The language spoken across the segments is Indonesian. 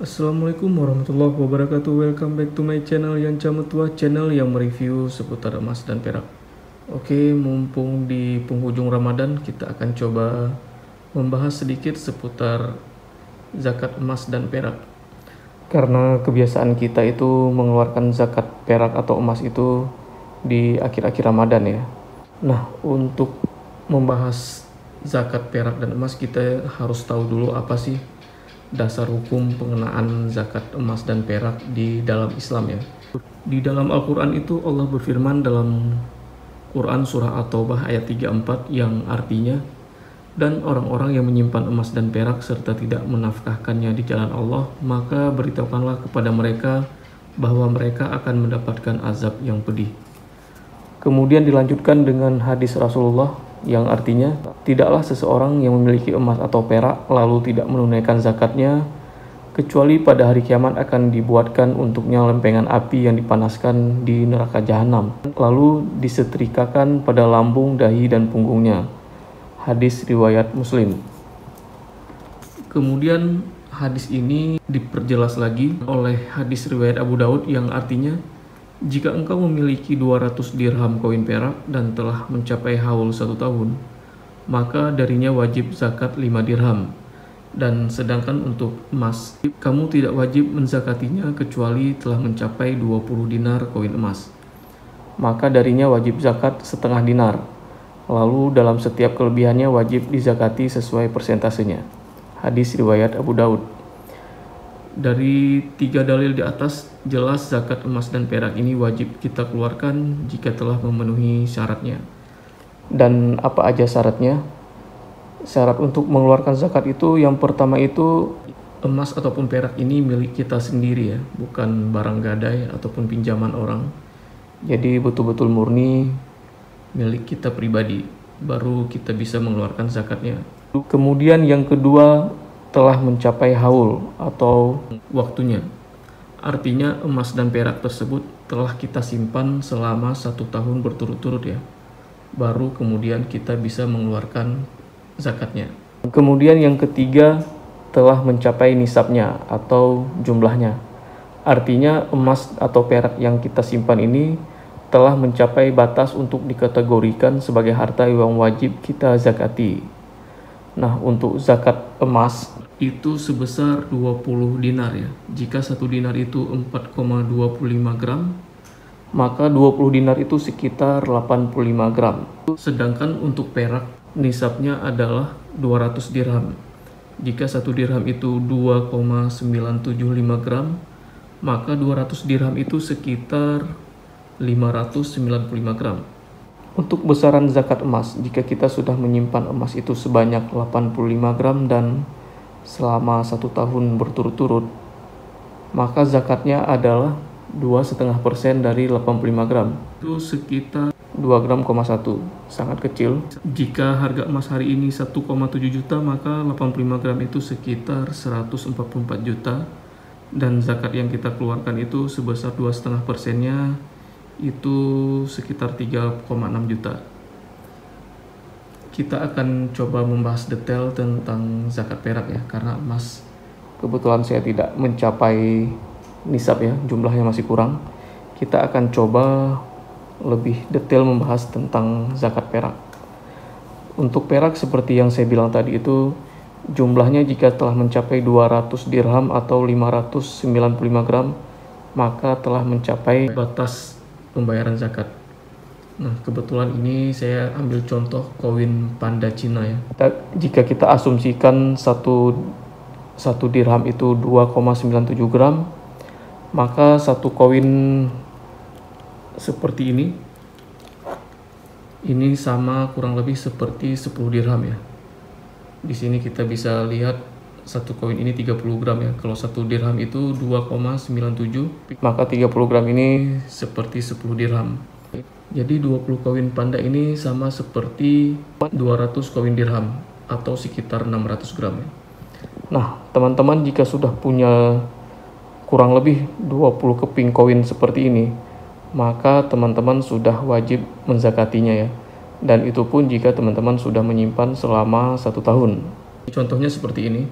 Assalamualaikum warahmatullahi wabarakatuh. Welcome back to my channel yang Cametua, channel yang mereview seputar emas dan perak. Oke, mumpung di penghujung Ramadan, kita akan coba membahas sedikit seputar zakat emas dan perak. Karena kebiasaan kita itu mengeluarkan zakat perak atau emas itu di akhir-akhir Ramadan ya. Nah, untuk membahas zakat perak dan emas, kita harus tahu dulu apa sih dasar hukum pengenaan zakat emas dan perak di dalam Islam ya. Di dalam Al-Quran itu Allah berfirman dalam Quran surah At-Taubah ayat 34 yang artinya, dan orang-orang yang menyimpan emas dan perak serta tidak menafkahkannya di jalan Allah, maka beritahukanlah kepada mereka bahwa mereka akan mendapatkan azab yang pedih. Kemudian dilanjutkan dengan hadis Rasulullah yang artinya, tidaklah seseorang yang memiliki emas atau perak lalu tidak menunaikan zakatnya, kecuali pada hari kiamat akan dibuatkan untuknya lempengan api yang dipanaskan di neraka jahanam, lalu disetrikakan pada lambung, dahi, dan punggungnya. Hadis riwayat Muslim. Kemudian hadis ini diperjelas lagi oleh hadis riwayat Abu Daud yang artinya, jika engkau memiliki 200 dirham koin perak dan telah mencapai haul 1 tahun, maka darinya wajib zakat 5 dirham. Dan sedangkan untuk emas, kamu tidak wajib menzakatinya kecuali telah mencapai 20 dinar koin emas. Maka darinya wajib zakat setengah dinar. Lalu dalam setiap kelebihannya wajib dizakati sesuai persentasenya. Hadis riwayat Abu Daud. Dari 3 dalil di atas, jelas zakat emas dan perak ini wajib kita keluarkan jika telah memenuhi syaratnya. Dan apa aja syaratnya? Syarat untuk mengeluarkan zakat itu, yang pertama itu, emas ataupun perak ini milik kita sendiri ya, bukan barang gadai ataupun pinjaman orang. Jadi betul-betul murni milik kita pribadi, baru kita bisa mengeluarkan zakatnya. Kemudian yang kedua, telah mencapai haul atau waktunya. Artinya emas dan perak tersebut telah kita simpan selama 1 tahun berturut-turut ya. Baru kemudian kita bisa mengeluarkan zakatnya. Kemudian yang ketiga, telah mencapai nisabnya atau jumlahnya. Artinya emas atau perak yang kita simpan ini telah mencapai batas untuk dikategorikan sebagai harta yang wajib kita zakati. Nah, untuk zakat emas itu sebesar 20 dinar ya. Jika 1 dinar itu 4,25 gram, maka 20 dinar itu sekitar 85 gram. Sedangkan untuk perak, nisabnya adalah 200 dirham. Jika 1 dirham itu 2,975 gram, maka 200 dirham itu sekitar 595 gram. Untuk besaran zakat emas, jika kita sudah menyimpan emas itu sebanyak 85 gram dan selama 1 tahun berturut-turut, maka zakatnya adalah 2,5% dari 85 gram. Itu sekitar 2,1 gram, sangat kecil. Jika harga emas hari ini 1,7 juta, maka 85 gram itu sekitar 144 juta. Dan zakat yang kita keluarkan itu sebesar 2,5%-nya, itu sekitar 3,6 juta. Kita akan coba membahas detail tentang zakat perak ya, karena emas kebetulan saya tidak mencapai nisab ya, jumlahnya masih kurang. Kita akan coba lebih detail membahas tentang zakat perak. Untuk perak seperti yang saya bilang tadi itu, jumlahnya jika telah mencapai 200 dirham atau 595 gram, maka telah mencapai batas pembayaran zakat. Nah, kebetulan ini saya ambil contoh koin panda Cina ya. Jika kita asumsikan satu dirham itu 2,97 gram, maka satu koin seperti ini sama kurang lebih seperti 10 dirham ya. Di sini kita bisa lihat satu koin ini 30 gram ya. Kalau 1 dirham itu 2,97, maka 30 gram ini seperti 10 dirham. Jadi 20 koin panda ini sama seperti 200 koin dirham atau sekitar 600 gram ya. Nah, teman-teman jika sudah punya kurang lebih 20 keping koin seperti ini, maka teman-teman sudah wajib menzakatinya ya. Dan itu pun jika teman-teman sudah menyimpan selama 1 tahun. Contohnya seperti ini.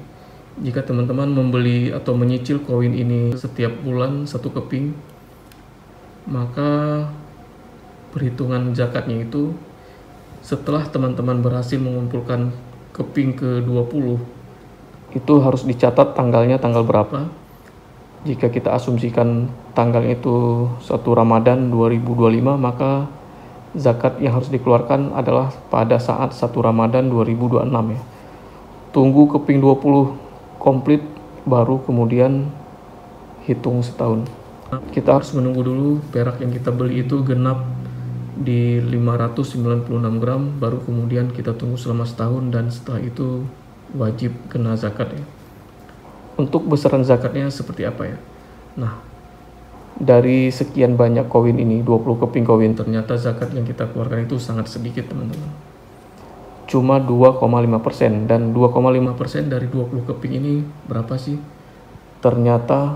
Jika teman-teman membeli atau menyicil koin ini setiap bulan 1 keping, maka perhitungan zakatnya itu setelah teman-teman berhasil mengumpulkan keping ke-20, itu harus dicatat tanggalnya tanggal berapa. Jika kita asumsikan tanggal itu 1 Ramadan 2025, maka zakat yang harus dikeluarkan adalah pada saat 1 Ramadan 2026 ya. Tunggu keping 20 komplit baru kemudian hitung setahun. Kita harus menunggu dulu perak yang kita beli itu genap di 596 gram, baru kemudian kita tunggu selama setahun, dan setelah itu wajib kena zakat ya. Untuk besaran zakatnya seperti apa ya? Nah, dari sekian banyak koin ini, 20 keping koin, ternyata zakat yang kita keluarkan itu sangat sedikit teman-teman. Cuma 2,5%, dan 2,5% dari 20 keping ini berapa sih? Ternyata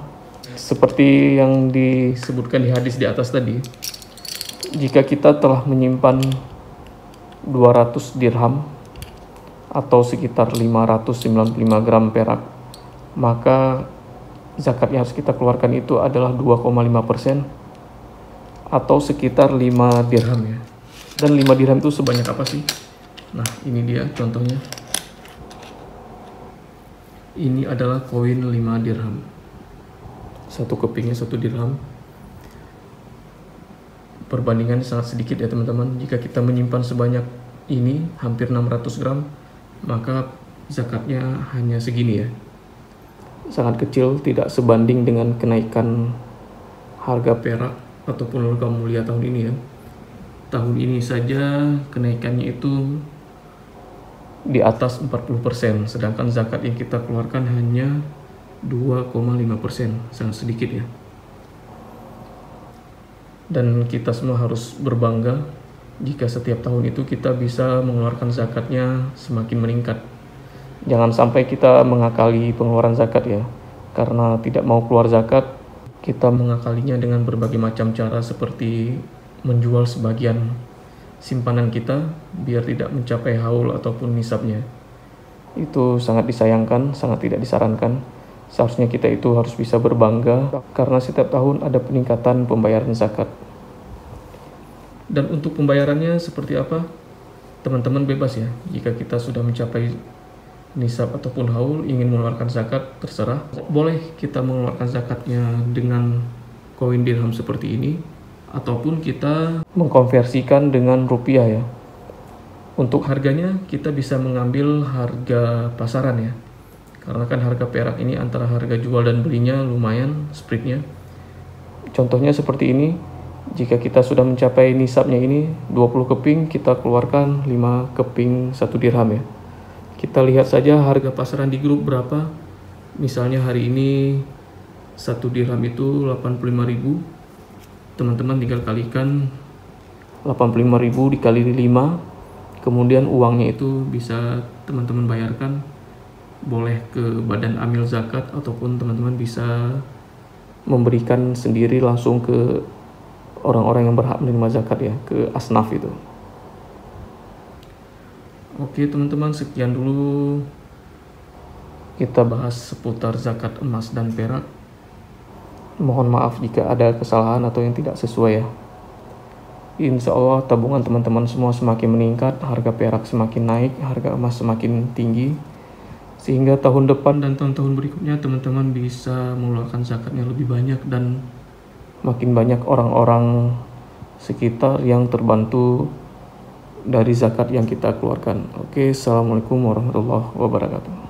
seperti yang disebutkan di hadis di atas tadi, jika kita telah menyimpan 200 dirham atau sekitar 595 gram perak, maka zakat yang harus kita keluarkan itu adalah 2,5% atau sekitar 5 dirham ya. Dan 5 dirham itu sebanyak apa sih? Nah, ini dia contohnya. Ini adalah koin 5 dirham. 1 kepingnya 1 dirham. Perbandingannya sangat sedikit ya teman-teman. Jika kita menyimpan sebanyak ini, hampir 600 gram, maka zakatnya hanya segini ya. Sangat kecil, tidak sebanding dengan kenaikan harga perak ataupun logam mulia tahun ini ya. Tahun ini saja kenaikannya itu di atas 40%, sedangkan zakat yang kita keluarkan hanya 2,5%, sangat sedikit ya. Dan kita semua harus berbangga jika setiap tahun itu kita bisa mengeluarkan zakatnya semakin meningkat. Jangan sampai kita mengakali pengeluaran zakat ya, karena tidak mau keluar zakat, kita mengakalinya dengan berbagai macam cara seperti menjual sebagian simpanan kita biar tidak mencapai haul ataupun nisabnya. Itu sangat disayangkan, sangat tidak disarankan. Seharusnya kita itu harus bisa berbangga karena setiap tahun ada peningkatan pembayaran zakat. Dan untuk pembayarannya seperti apa? Teman-teman bebas ya, jika kita sudah mencapai nisab ataupun haul ingin mengeluarkan zakat, terserah. Boleh kita mengeluarkan zakatnya dengan koin dirham seperti ini, ataupun kita mengkonversikan dengan rupiah ya. Untuk harganya kita bisa mengambil harga pasaran ya, karena kan harga perak ini antara harga jual dan belinya lumayan spreadnya. Contohnya seperti ini, jika kita sudah mencapai nisabnya ini 20 keping, kita keluarkan 5 keping 1 dirham ya. Kita lihat saja harga pasaran di grup berapa. Misalnya hari ini 1 dirham itu 85.000. Teman-teman tinggal kalikan 85.000 dikali 5. Kemudian uangnya itu bisa teman-teman bayarkan. Boleh ke badan amil zakat ataupun teman-teman bisa memberikan sendiri langsung ke orang-orang yang berhak menerima zakat ya, ke asnaf itu. Oke teman-teman, sekian dulu kita bahas seputar zakat emas dan perak. Mohon maaf jika ada kesalahan atau yang tidak sesuai ya. Insya Allah tabungan teman-teman semua semakin meningkat, harga perak semakin naik, harga emas semakin tinggi, sehingga tahun depan dan tahun-tahun berikutnya teman-teman bisa mengeluarkan zakatnya lebih banyak dan makin banyak orang-orang sekitar yang terbantu dari zakat yang kita keluarkan. Oke, assalamualaikum warahmatullahi wabarakatuh.